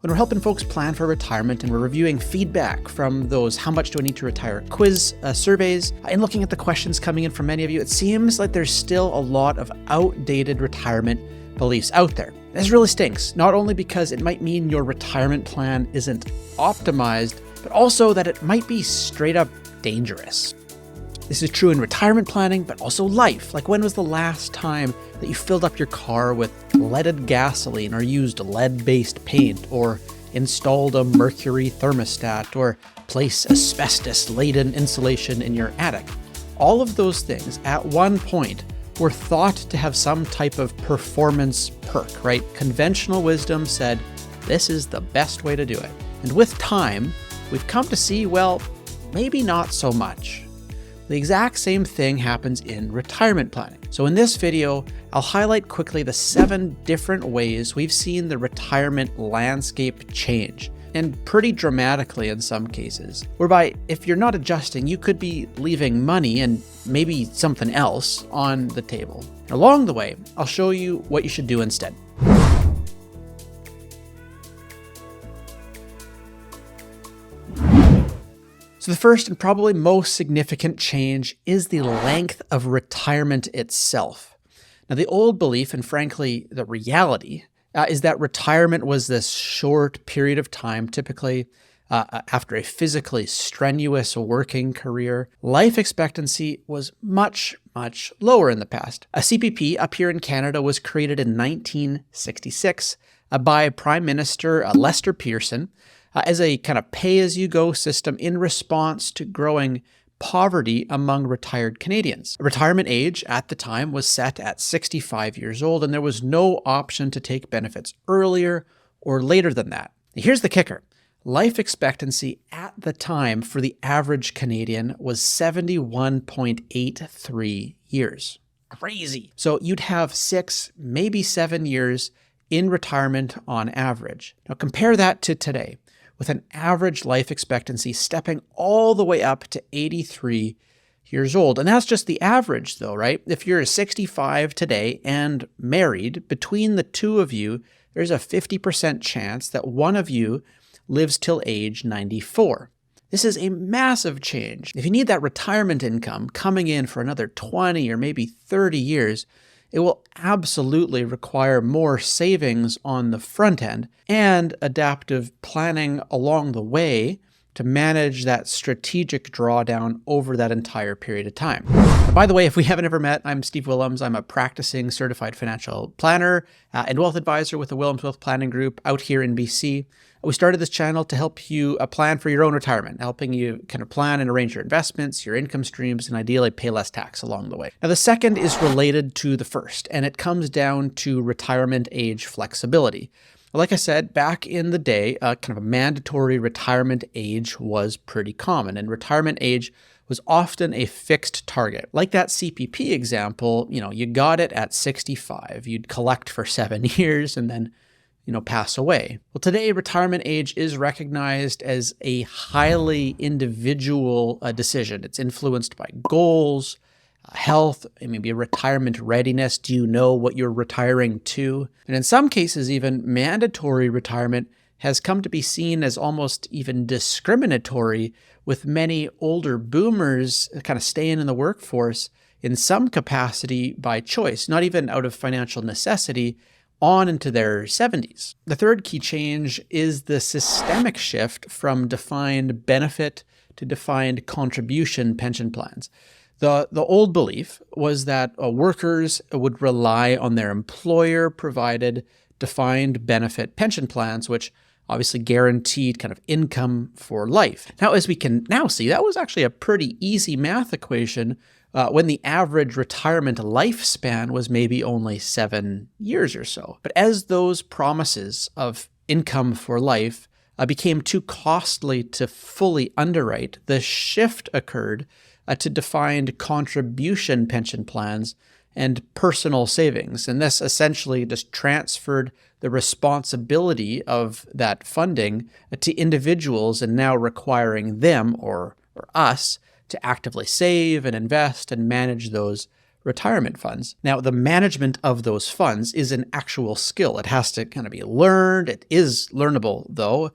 When we're helping folks plan for retirement and we're reviewing feedback from those how much do I need to retire quiz surveys, and looking at the questions coming in from many of you, it seems like there's still a lot of outdated retirement beliefs out there. This really stinks, not only because it might mean your retirement plan isn't optimized, but also that it might be straight up dangerous. This is true in retirement planning, but also life. Like, when was the last time that you filled up your car with leaded gasoline or used lead-based paint or installed a mercury thermostat or placed asbestos-laden insulation in your attic? All of those things at one point were thought to have some type of performance perk, right? Conventional wisdom said, this is the best way to do it. And with time, we've come to see, well, maybe not so much. The exact same thing happens in retirement planning. So in this video, I'll highlight quickly the 7 different ways we've seen the retirement landscape change, and pretty dramatically in some cases, whereby if you're not adjusting, you could be leaving money and maybe something else on the table. Along the way, I'll show you what you should do instead. So the first and probably most significant change is the length of retirement itself. Now, the old belief, and frankly, the reality, is that retirement was this short period of time, typically after a physically strenuous working career. Life expectancy was much, much lower in the past. A CPP up here in Canada was created in 1966 by Prime Minister Lester Pearson, as a kind of pay-as-you-go system in response to growing poverty among retired Canadians. Retirement age at the time was set at 65 years old, and there was no option to take benefits earlier or later than that. Here's the kicker. Life expectancy at the time for the average Canadian was 71.83 years. Crazy. So you'd have 6, maybe 7 years in retirement on average. Now compare that to today, with an average life expectancy stepping all the way up to 83 years old. And that's just the average though, right? If you're 65 today and married, between the two of you, there's a 50% chance that one of you lives till age 94. This is a massive change. If you need that retirement income coming in for another 20 or maybe 30 years, it will absolutely require more savings on the front end and adaptive planning along the way to manage that strategic drawdown over that entire period of time. By the way, if we haven't ever met, I'm Steve Willems. I'm a practicing certified financial planner and wealth advisor with the Willems Wealth Planning Group out here in BC. We started this channel to help you plan for your own retirement, helping you kind of plan and arrange your investments, your income streams, and ideally pay less tax along the way. Now, the second is related to the first, and it comes down to retirement age flexibility. Like I said, back in the day, kind of a mandatory retirement age was pretty common, and retirement age was often a fixed target. Like that CPP example, you got it at 65. You'd collect for 7 years and then pass away. Well, today, retirement age is recognized as a highly individual decision. It's influenced by goals, health, maybe retirement readiness. Do you know what you're retiring to? And in some cases, even mandatory retirement has come to be seen as almost even discriminatory, with many older boomers kind of staying in the workforce in some capacity by choice, not even out of financial necessity, on into their 70s. The third key change is the systemic shift from defined benefit to defined contribution pension plans. The old belief was that workers would rely on their employer-provided defined benefit pension plans, which obviously guaranteed kind of income for life. Now, as we can now see, that was actually a pretty easy math equation when the average retirement lifespan was maybe only 7 years or so. But as those promises of income for life became too costly to fully underwrite, the shift occurred to defined contribution pension plans and personal savings. And this essentially just transferred the responsibility of that funding to individuals, and now requiring them or us to actively save and invest and manage those retirement funds. Now, the management of those funds is an actual skill. It has to kind of be learned. It is learnable, though,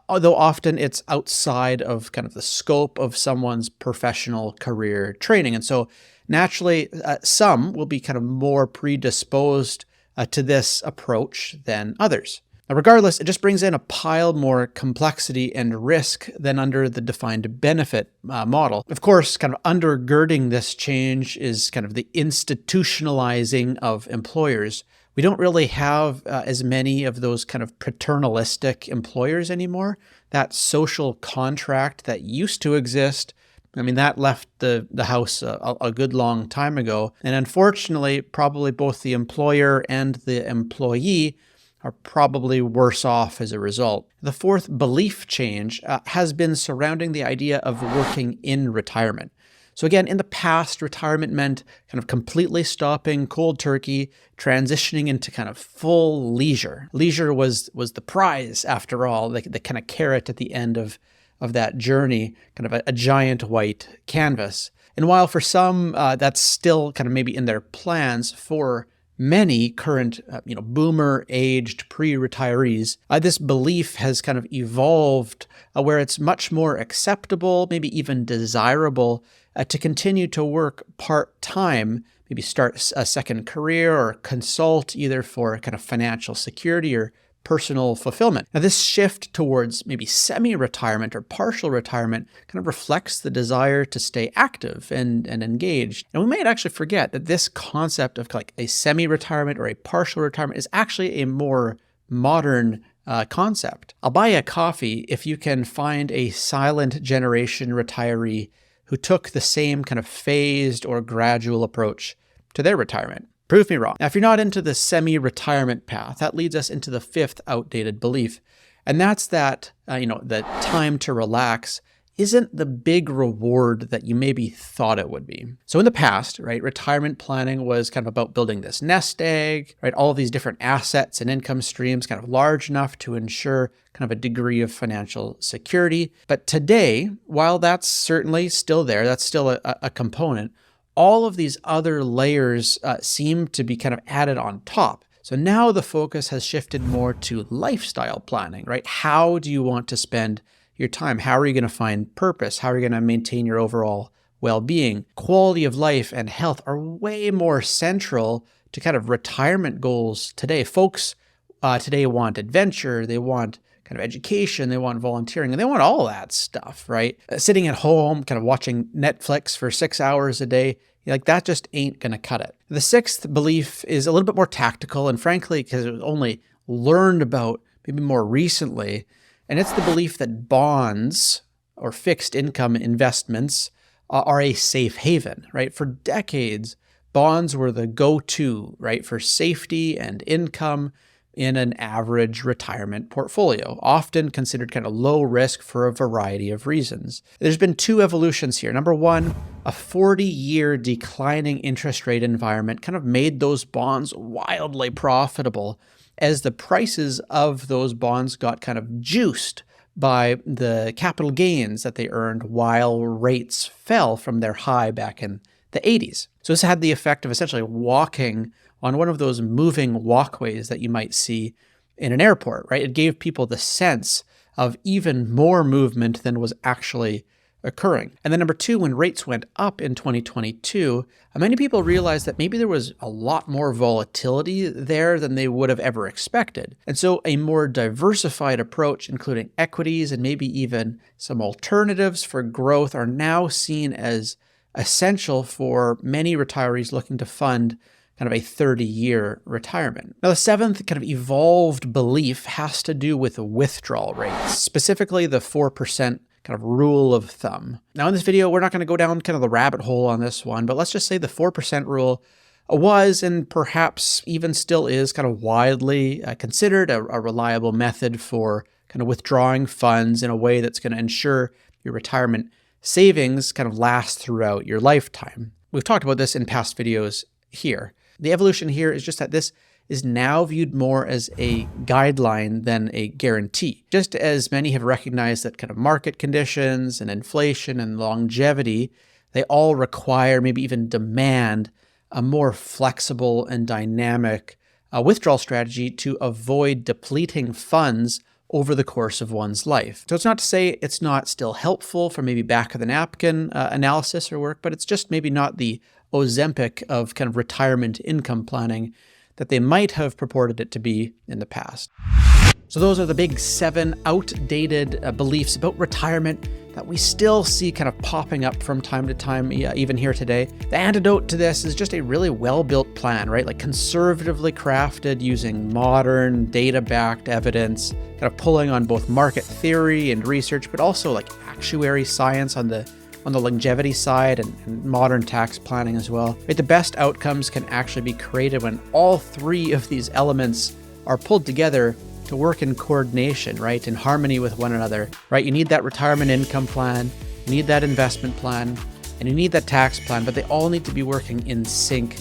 although often it's outside of kind of the scope of someone's professional career training. And so naturally, some will be kind of more predisposed to this approach than others. Now, regardless, it just brings in a pile more complexity and risk than under the defined benefit model. Of course, kind of undergirding this change is kind of the institutionalizing of employers. We don't really have as many of those kind of paternalistic employers anymore. That social contract that used to exist, I mean, that left the house a good long time ago. And unfortunately, probably both the employer and the employee are probably worse off as a result. The fourth belief change has been surrounding the idea of working in retirement. So again, in the past, retirement meant kind of completely stopping cold turkey, transitioning into kind of full leisure. Leisure was the prize, after all, the kind of carrot at the end of that journey, kind of a giant white canvas. And while for some, that's still kind of maybe in their plans, for many current, boomer-aged pre-retirees, this belief has kind of evolved where it's much more acceptable, maybe even desirable, to continue to work part-time, maybe start a second career or consult either for kind of financial security or personal fulfillment. Now, this shift towards maybe semi-retirement or partial retirement kind of reflects the desire to stay active and engaged. And we might actually forget that this concept of like a semi-retirement or a partial retirement is actually a more modern concept. I'll buy a coffee if you can find a silent generation retiree who took the same kind of phased or gradual approach to their retirement. Prove me wrong. Now, if you're not into the semi-retirement path, that leads us into the fifth outdated belief. And that's that, the time to relax isn't the big reward that you maybe thought it would be. So in the past, right, retirement planning was kind of about building this nest egg, right, all of these different assets and income streams kind of large enough to ensure kind of a degree of financial security. But today, while that's certainly still there, that's still a component, all of these other layers seem to be kind of added on top. So now the focus has shifted more to lifestyle planning, right? How do you want to spend your time? How are you going to find purpose? How are you going to maintain your overall well-being? Quality of life and health are way more central to kind of retirement goals today. Folks today want adventure, they want kind of education, they want volunteering, and they want all that stuff, right? Sitting at home, kind of watching Netflix for 6 hours a day, like that just ain't going to cut it. The sixth belief is a little bit more tactical, and frankly, because it was only learned about maybe more recently, and it's the belief that bonds or fixed income investments are a safe haven, right? For decades, bonds were the go-to, right, for safety and income in an average retirement portfolio, often considered kind of low risk for a variety of reasons. There's been two evolutions here. Number one, a 40-year declining interest rate environment kind of made those bonds wildly profitable as the prices of those bonds got kind of juiced by the capital gains that they earned while rates fell from their high back in the 80s. So this had the effect of essentially walking on one of those moving walkways that you might see in an airport, right? It gave people the sense of even more movement than was actually occurring. And then number two, when rates went up in 2022, many people realized that maybe there was a lot more volatility there than they would have ever expected. And so a more diversified approach, including equities and maybe even some alternatives for growth, are now seen as essential for many retirees looking to fund kind of a 30-year retirement. Now, the seventh kind of evolved belief has to do with withdrawal rates, specifically the 4% kind of rule of thumb. Now, in this video, we're not going to go down kind of the rabbit hole on this one, but let's just say the 4% rule was, and perhaps even still is, kind of widely considered a reliable method for kind of withdrawing funds in a way that's going to ensure your retirement savings kind of last throughout your lifetime. We've talked about this in past videos here. The evolution here is just that this is now viewed more as a guideline than a guarantee. Just as many have recognized that kind of market conditions and inflation and longevity, they all require, maybe even demand, a more flexible and dynamic withdrawal strategy to avoid depleting funds over the course of one's life. So it's not to say it's not still helpful for maybe back of the napkin analysis or work, but it's just maybe not the Ozempic of kind of retirement income planning that they might have purported it to be in the past. So those are the big 7 outdated beliefs about retirement that we still see kind of popping up from time to time, even here today. The antidote to this is just a really well-built plan, right? Like conservatively crafted using modern data-backed evidence, kind of pulling on both market theory and research, but also like actuary science on the longevity side and modern tax planning as well. Right? The best outcomes can actually be created when all 3 of these elements are pulled together to work in coordination, right? In harmony with one another, right? You need that retirement income plan, you need that investment plan, and you need that tax plan, but they all need to be working in sync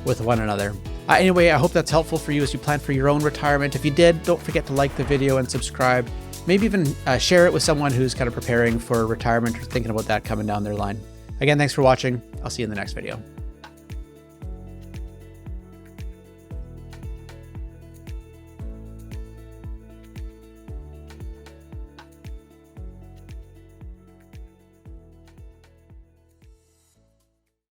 with one another. Anyway, I hope that's helpful for you as you plan for your own retirement. If you did, don't forget to like the video and subscribe. Maybe even share it with someone who's kind of preparing for retirement or thinking about that coming down their line. Again, thanks for watching. I'll see you in the next video.